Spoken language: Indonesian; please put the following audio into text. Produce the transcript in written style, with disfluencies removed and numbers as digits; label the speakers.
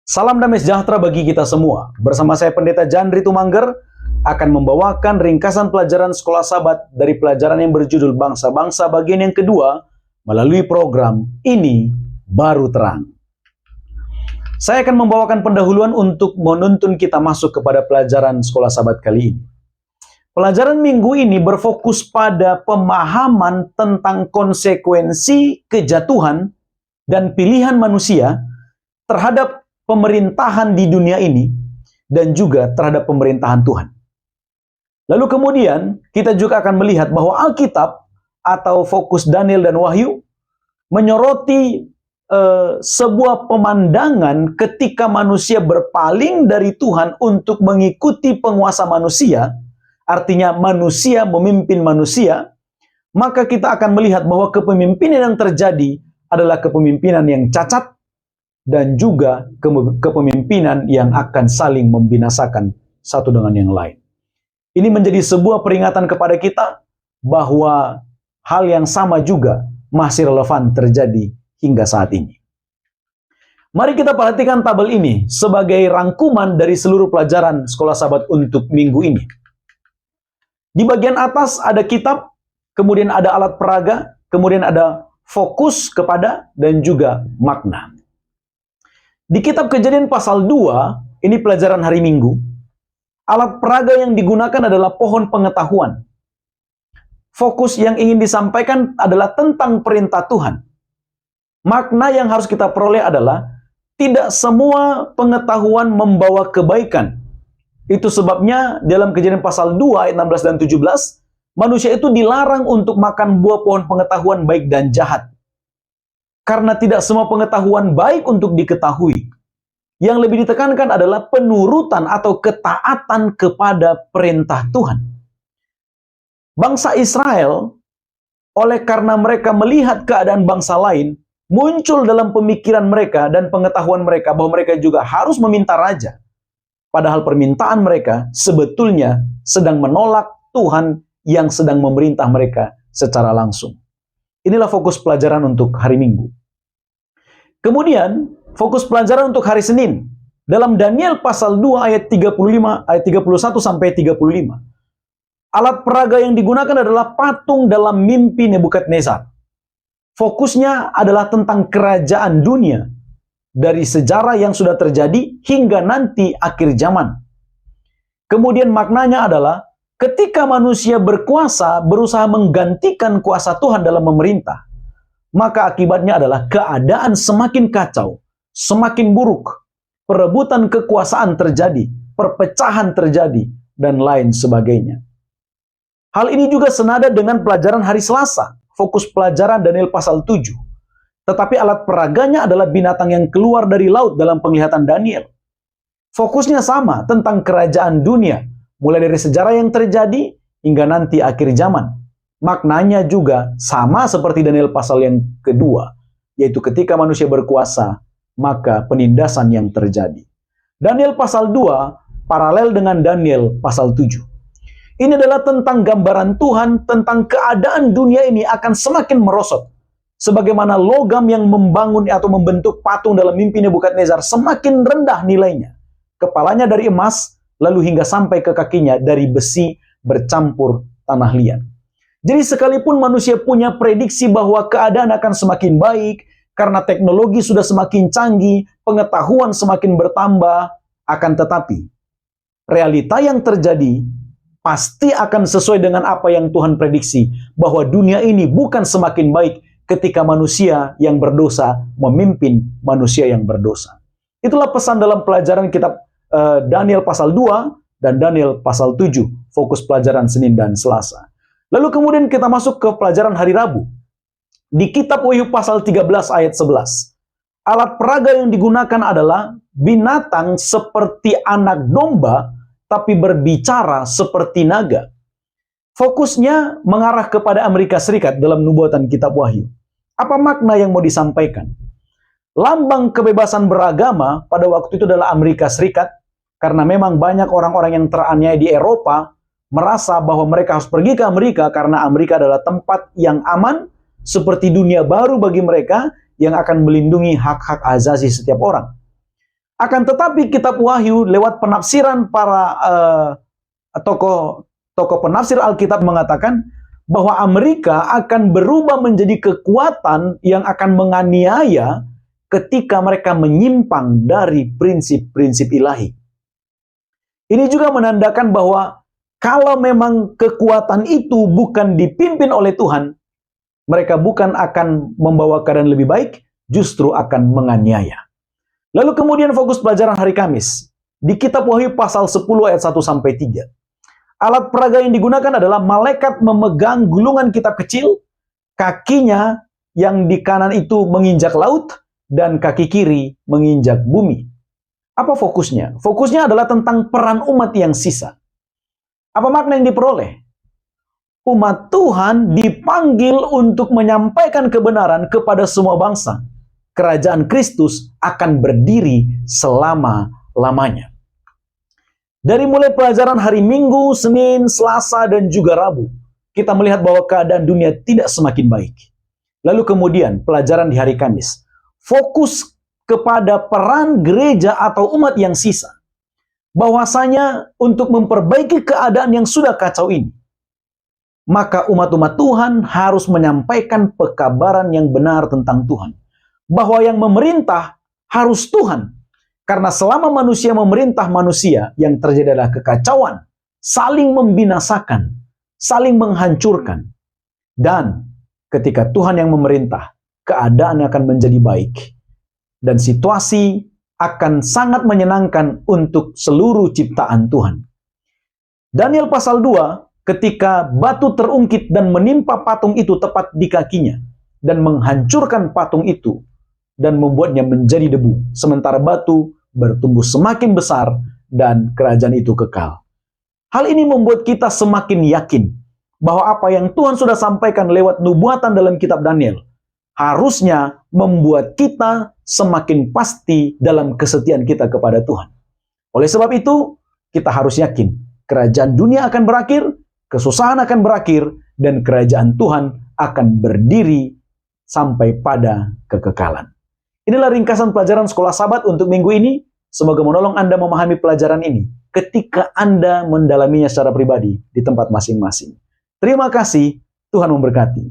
Speaker 1: Salam damai sejahtera bagi kita semua. Bersama saya Pendeta Jandri Tumangger akan membawakan ringkasan pelajaran Sekolah Sabat dari pelajaran yang berjudul Bangsa-Bangsa bagian yang kedua melalui program Ini Baru Terang. Saya akan membawakan pendahuluan untuk menuntun kita masuk kepada pelajaran Sekolah Sabat kali ini. Pelajaran minggu ini berfokus pada pemahaman tentang konsekuensi kejatuhan dan pilihan manusia terhadap pemerintahan di dunia ini dan juga terhadap pemerintahan Tuhan. Lalu kemudian kita juga akan melihat bahwa Alkitab atau fokus Daniel dan Wahyu menyoroti sebuah pemandangan ketika manusia berpaling dari Tuhan untuk mengikuti penguasa manusia, artinya manusia memimpin manusia, maka kita akan melihat bahwa kepemimpinan yang terjadi adalah kepemimpinan yang cacat dan juga kepemimpinan yang akan saling membinasakan satu dengan yang lain. Ini menjadi sebuah peringatan kepada kita bahwa hal yang sama juga masih relevan terjadi hingga saat ini. Mari kita perhatikan tabel ini sebagai rangkuman dari seluruh pelajaran Sekolah Sabat untuk minggu ini. Di bagian atas ada kitab, kemudian ada alat peraga, kemudian ada fokus kepada dan juga makna. Di kitab Kejadian pasal 2, ini pelajaran hari Minggu, alat peraga yang digunakan adalah pohon pengetahuan. Fokus yang ingin disampaikan adalah tentang perintah Tuhan. Makna yang harus kita peroleh adalah tidak semua pengetahuan membawa kebaikan. Itu sebabnya dalam Kejadian pasal 2 ayat 16 dan 17, manusia itu dilarang untuk makan buah pohon pengetahuan baik dan jahat. Karena tidak semua pengetahuan baik untuk diketahui. Yang lebih ditekankan adalah penurutan atau ketaatan kepada perintah Tuhan. Bangsa Israel, oleh karena mereka melihat keadaan bangsa lain, muncul dalam pemikiran mereka dan pengetahuan mereka bahwa mereka juga harus meminta raja. Padahal permintaan mereka sebetulnya sedang menolak Tuhan yang sedang memerintah mereka secara langsung. Inilah fokus pelajaran untuk hari Minggu. Kemudian, fokus pelajaran untuk hari Senin. Dalam Daniel pasal 2 ayat 35, ayat 31 sampai 35. Alat peraga yang digunakan adalah patung dalam mimpi Nebukadnezar. Fokusnya adalah tentang kerajaan dunia dari sejarah yang sudah terjadi hingga nanti akhir zaman. Kemudian maknanya adalah ketika manusia berkuasa berusaha menggantikan kuasa Tuhan dalam memerintah, maka akibatnya adalah keadaan semakin kacau, semakin buruk, perebutan kekuasaan terjadi, perpecahan terjadi, dan lain sebagainya. Hal ini juga senada dengan pelajaran hari Selasa, fokus pelajaran Daniel pasal 7. Tetapi alat peraganya adalah binatang yang keluar dari laut dalam penglihatan Daniel. Fokusnya sama tentang kerajaan dunia, mulai dari sejarah yang terjadi hingga nanti akhir zaman. Maknanya juga sama seperti Daniel pasal yang kedua, yaitu ketika manusia berkuasa, maka penindasan yang terjadi. Daniel pasal 2 paralel dengan Daniel pasal 7. Ini adalah tentang gambaran Tuhan tentang keadaan dunia ini akan semakin merosot. Sebagaimana logam yang membangun atau membentuk patung dalam mimpi Nebukadnezar semakin rendah nilainya. Kepalanya dari emas, lalu hingga sampai ke kakinya dari besi bercampur tanah liat. Jadi sekalipun manusia punya prediksi bahwa keadaan akan semakin baik, karena teknologi sudah semakin canggih, pengetahuan semakin bertambah, akan tetapi realita yang terjadi pasti akan sesuai dengan apa yang Tuhan prediksi, bahwa dunia ini bukan semakin baik ketika manusia yang berdosa memimpin manusia yang berdosa. Itulah pesan dalam pelajaran kitab Daniel pasal 2 dan Daniel pasal 7, fokus pelajaran Senin dan Selasa. Lalu kemudian kita masuk ke pelajaran hari Rabu. Di kitab Wahyu pasal 13 ayat 11. Alat peraga yang digunakan adalah binatang seperti anak domba, tapi berbicara seperti naga. Fokusnya mengarah kepada Amerika Serikat dalam nubuatan kitab Wahyu. Apa makna yang mau disampaikan? Lambang kebebasan beragama pada waktu itu adalah Amerika Serikat, karena memang banyak orang-orang yang teraniaya di Eropa merasa bahwa mereka harus pergi ke Amerika karena Amerika adalah tempat yang aman, seperti dunia baru bagi mereka yang akan melindungi hak-hak asasi setiap orang. Akan tetapi kitab Wahyu lewat penafsiran para tokoh penafsir Alkitab mengatakan bahwa Amerika akan berubah menjadi kekuatan yang akan menganiaya ketika mereka menyimpang dari prinsip-prinsip ilahi. Ini juga menandakan bahwa kalau memang kekuatan itu bukan dipimpin oleh Tuhan, mereka bukan akan membawa keadaan lebih baik, justru akan menganiaya. Lalu kemudian fokus pelajaran hari Kamis. Di kitab Wahyu pasal 10 ayat 1-3. Alat peraga yang digunakan adalah malaikat memegang gulungan kitab kecil, kakinya yang di kanan itu menginjak laut, dan kaki kiri menginjak bumi. Apa fokusnya? Fokusnya adalah tentang peran umat yang sisa. Apa makna yang diperoleh? Umat Tuhan dipanggil untuk menyampaikan kebenaran kepada semua bangsa. Kerajaan Kristus akan berdiri selama-lamanya. Dari mulai pelajaran hari Minggu, Senin, Selasa, dan juga Rabu, kita melihat bahwa keadaan dunia tidak semakin baik. Lalu kemudian pelajaran di hari Kamis, fokus kepada peran gereja atau umat yang sisa. Bahwasanya untuk memperbaiki keadaan yang sudah kacau ini, maka umat-umat Tuhan harus menyampaikan pekabaran yang benar tentang Tuhan. Bahwa yang memerintah harus Tuhan. Karena selama manusia memerintah manusia, yang terjadi adalah kekacauan, saling membinasakan, saling menghancurkan. Dan ketika Tuhan yang memerintah, keadaan akan menjadi baik. Dan situasi akan sangat menyenangkan untuk seluruh ciptaan Tuhan. Daniel pasal 2, ketika batu terungkit dan menimpa patung itu tepat di kakinya, dan menghancurkan patung itu, dan membuatnya menjadi debu, sementara batu bertumbuh semakin besar dan kerajaan itu kekal. Hal ini membuat kita semakin yakin bahwa apa yang Tuhan sudah sampaikan lewat nubuatan dalam kitab Daniel harusnya membuat kita semakin pasti dalam kesetiaan kita kepada Tuhan. Oleh sebab itu, kita harus yakin kerajaan dunia akan berakhir, kesusahan akan berakhir, dan kerajaan Tuhan akan berdiri sampai pada kekekalan. Inilah ringkasan pelajaran Sekolah Sabat untuk minggu ini. Semoga menolong Anda memahami pelajaran ini ketika Anda mendalaminya secara pribadi di tempat masing-masing. Terima kasih, Tuhan memberkati.